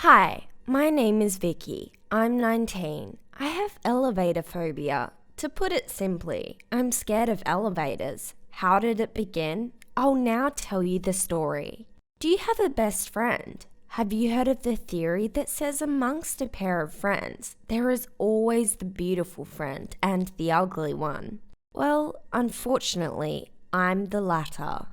Hi, my name is Vicky. I'm 19. I have elevator phobia. To put it simply, I'm scared of elevators. How did it begin? I'll now tell you the story. Do you have a best friend? Have you heard of the theory that says amongst a pair of friends, there is always the beautiful friend and the ugly one? Well, unfortunately, I'm the latter.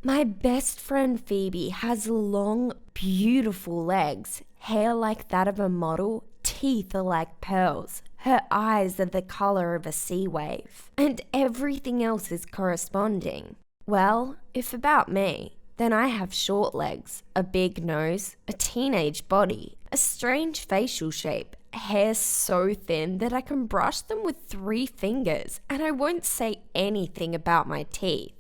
My best friend Phoebe has long, beautiful legs, hair like that of a model, teeth are like pearls, her eyes are the color of a sea wave, and everything else is corresponding. Well, if about me, then I have short legs, a big nose, a teenage body, a strange facial shape, hair so thin that I can brush them with 3 fingers, and I won't say anything about my teeth.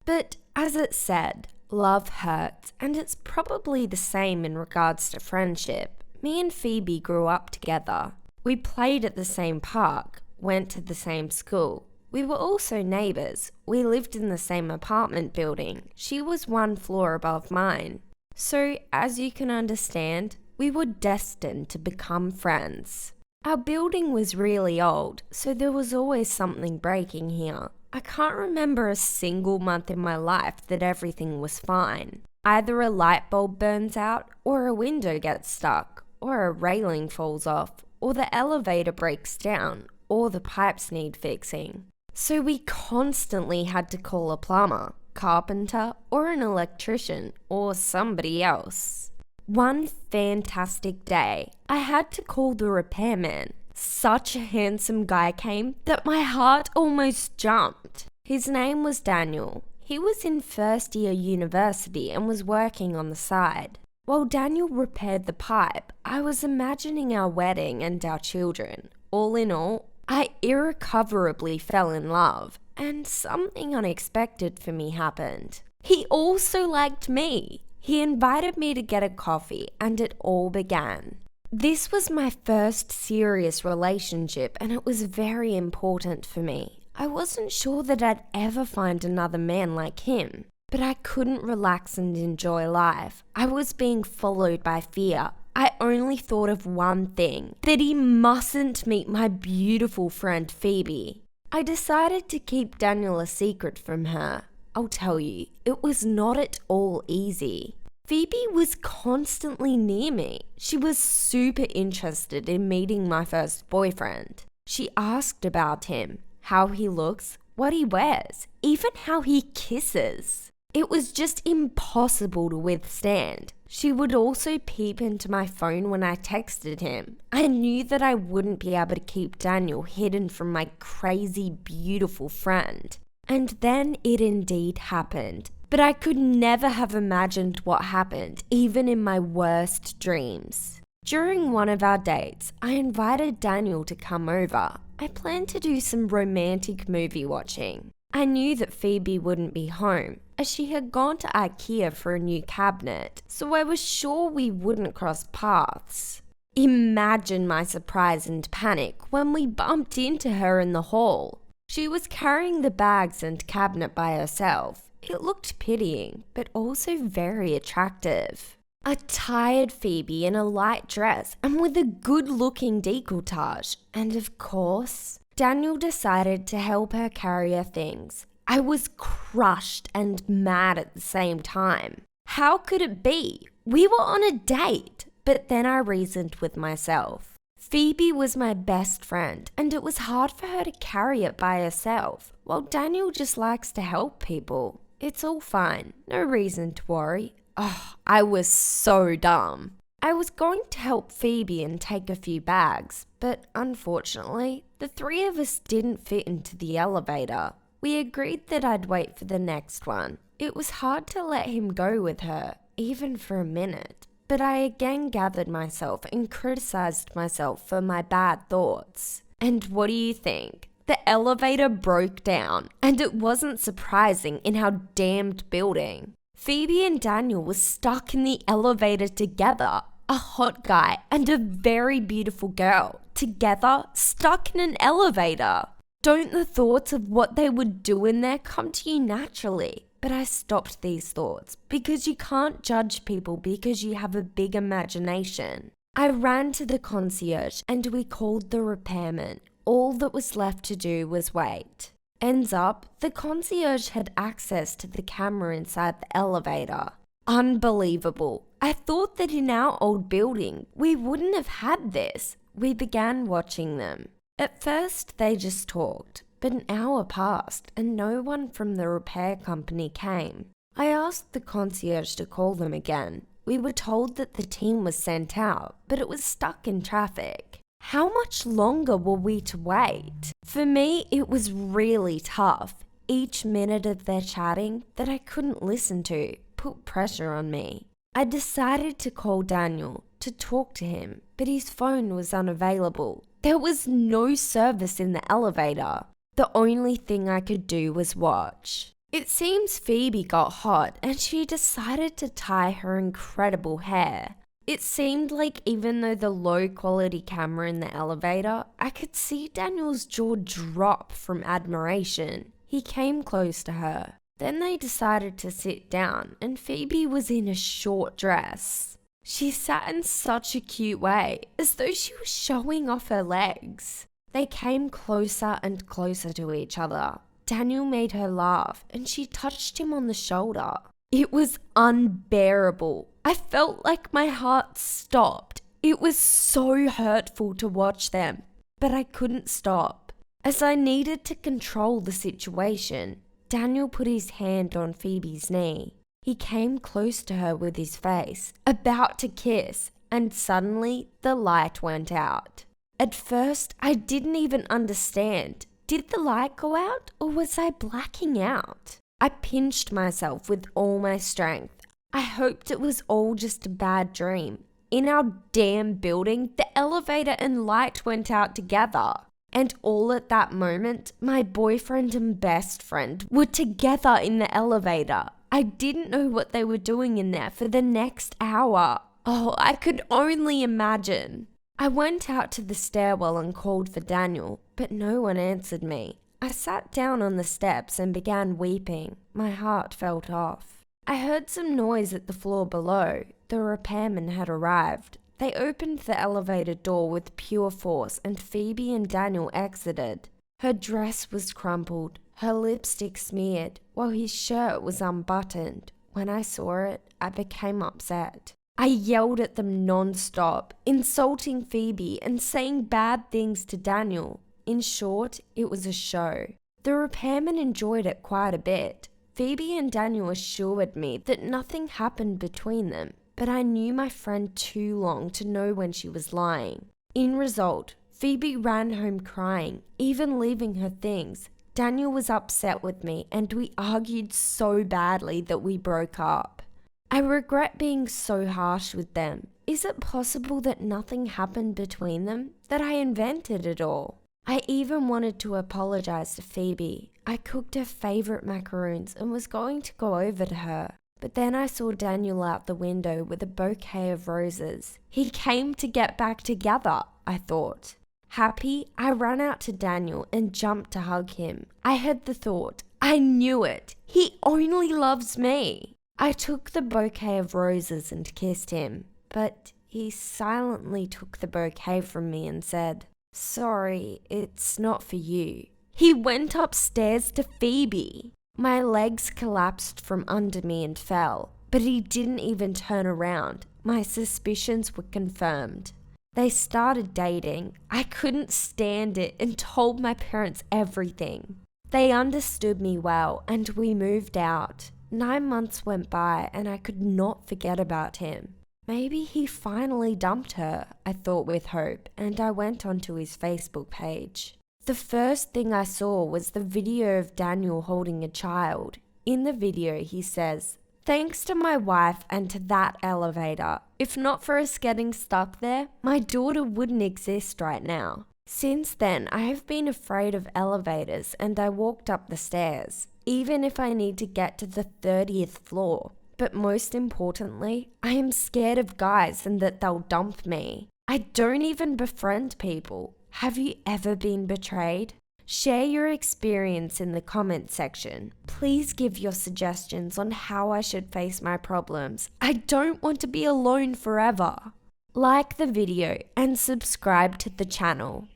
But as it said, love hurts, and it's probably the same in regards to friendship. Me and Phoebe grew up together. We played at the same park, went to the same school. We were also neighbours. We lived in the same apartment building. She was 1 floor above mine. So, as you can understand, we were destined to become friends. Our building was really old, so there was always something breaking here. I can't remember a single month in my life that everything was fine. Either a light bulb burns out, or a window gets stuck, or a railing falls off, or the elevator breaks down, or the pipes need fixing. So we constantly had to call a plumber, carpenter, or an electrician, or somebody else. One fantastic day, I had to call the repairman. Such a handsome guy came that my heart almost jumped. His name was Daniel. He was in first year university and was working on the side. While Daniel repaired the pipe, I was imagining our wedding and our children. All in all, I irrecoverably fell in love, and something unexpected for me happened. He also liked me. He invited me to get a coffee, and it all began. This was my first serious relationship, and it was very important for me. I wasn't sure that I'd ever find another man like him, but I couldn't relax and enjoy life. I was being followed by fear. I only thought of one thing, that he mustn't meet my beautiful friend Phoebe. I decided to keep Daniel a secret from her. I'll tell you, it was not at all easy. Phoebe was constantly near me. She was super interested in meeting my first boyfriend. She asked about him, how he looks, what he wears, even how he kisses. It was just impossible to withstand. She would also peep into my phone when I texted him. I knew that I wouldn't be able to keep Daniel hidden from my crazy, beautiful friend. And then it indeed happened. But I could never have imagined what happened, even in my worst dreams. During one of our dates, I invited Daniel to come over. I planned to do some romantic movie watching. I knew that Phoebe wouldn't be home, as she had gone to IKEA for a new cabinet, so I was sure we wouldn't cross paths. Imagine my surprise and panic when we bumped into her in the hall. She was carrying the bags and cabinet by herself. It looked pitying, but also very attractive. A tired Phoebe in a light dress and with a good-looking décolletage. And of course, Daniel decided to help her carry her things. I was crushed and mad at the same time. How could it be? We were on a date. But then I reasoned with myself. Phoebe was my best friend, and it was hard for her to carry it by herself, while Daniel just likes to help people. It's all fine, no reason to worry. Oh, I was so dumb. I was going to help Phoebe and take a few bags, but unfortunately, the 3 of us didn't fit into the elevator. We agreed that I'd wait for the next one. It was hard to let him go with her, even for a minute. But I again gathered myself and criticized myself for my bad thoughts. And what do you think? The elevator broke down, and it wasn't surprising in our damned building. Phoebe and Daniel were stuck in the elevator together, a hot guy and a very beautiful girl, together, stuck in an elevator. Don't the thoughts of what they would do in there come to you naturally? But I stopped these thoughts because you can't judge people because you have a big imagination. I ran to the concierge and we called the repairman. All that was left to do was wait. Ends up, the concierge had access to the camera inside the elevator. Unbelievable. I thought that in our old building, we wouldn't have had this. We began watching them. At first, they just talked, but an hour passed and no one from the repair company came. I asked the concierge to call them again. We were told that the team was sent out, but it was stuck in traffic. How much longer were we to wait? For me, it was really tough. Each minute of their chatting that I couldn't listen to put pressure on me. I decided to call Daniel to talk to him, but his phone was unavailable. There was no service in the elevator. The only thing I could do was watch. It seems Phoebe got hot and she decided to tie her incredible hair. It seemed like even though the low quality camera in the elevator, I could see Daniel's jaw drop from admiration. He came close to her. Then they decided to sit down and Phoebe was in a short dress. She sat in such a cute way, as though she was showing off her legs. They came closer and closer to each other. Daniel made her laugh and she touched him on the shoulder. It was unbearable. I felt like my heart stopped. It was so hurtful to watch them, but I couldn't stop. As I needed to control the situation, Daniel put his hand on Phoebe's knee. He came close to her with his face, about to kiss, and suddenly the light went out. At first, I didn't even understand. Did the light go out or was I blacking out? I pinched myself with all my strength. I hoped it was all just a bad dream. In our damn building, the elevator and light went out together. And all at that moment, my boyfriend and best friend were together in the elevator. I didn't know what they were doing in there for the next hour. Oh, I could only imagine. I went out to the stairwell and called for Daniel, but no one answered me. I sat down on the steps and began weeping. My heart felt off. I heard some noise at the floor below. The repairman had arrived. They opened the elevator door with pure force and Phoebe and Daniel exited. Her dress was crumpled, her lipstick smeared, while his shirt was unbuttoned. When I saw it, I became upset. I yelled at them non-stop, insulting Phoebe and saying bad things to Daniel. In short, it was a show. The repairman enjoyed it quite a bit. Phoebe and Daniel assured me that nothing happened between them, but I knew my friend too long to know when she was lying. In result, Phoebe ran home crying, even leaving her things. Daniel was upset with me and we argued so badly that we broke up. I regret being so harsh with them. Is it possible that nothing happened between them? That I invented it all? I even wanted to apologize to Phoebe. I cooked her favorite macaroons and was going to go over to her. But then I saw Daniel out the window with a bouquet of roses. He came to get back together, I thought. Happy, I ran out to Daniel and jumped to hug him. I had the thought, I knew it. He only loves me. I took the bouquet of roses and kissed him, but he silently took the bouquet from me and said, "Sorry, it's not for you." He went upstairs to Phoebe. My legs collapsed from under me and fell, but he didn't even turn around. My suspicions were confirmed. They started dating. I couldn't stand it and told my parents everything. They understood me well and we moved out. 9 months went by and I could not forget about him. Maybe he finally dumped her, I thought with hope, and I went onto his Facebook page. The first thing I saw was the video of Daniel holding a child. In the video he says, "Thanks to my wife and to that elevator. If not for us getting stuck there, my daughter wouldn't exist right now." Since then, I have been afraid of elevators and I walked up the stairs, even if I need to get to the 30th floor. But most importantly, I am scared of guys and that they'll dump me. I don't even befriend people. Have you ever been betrayed? Share your experience in the comments section. Please give your suggestions on how I should face my problems. I don't want to be alone forever. Like the video and subscribe to the channel.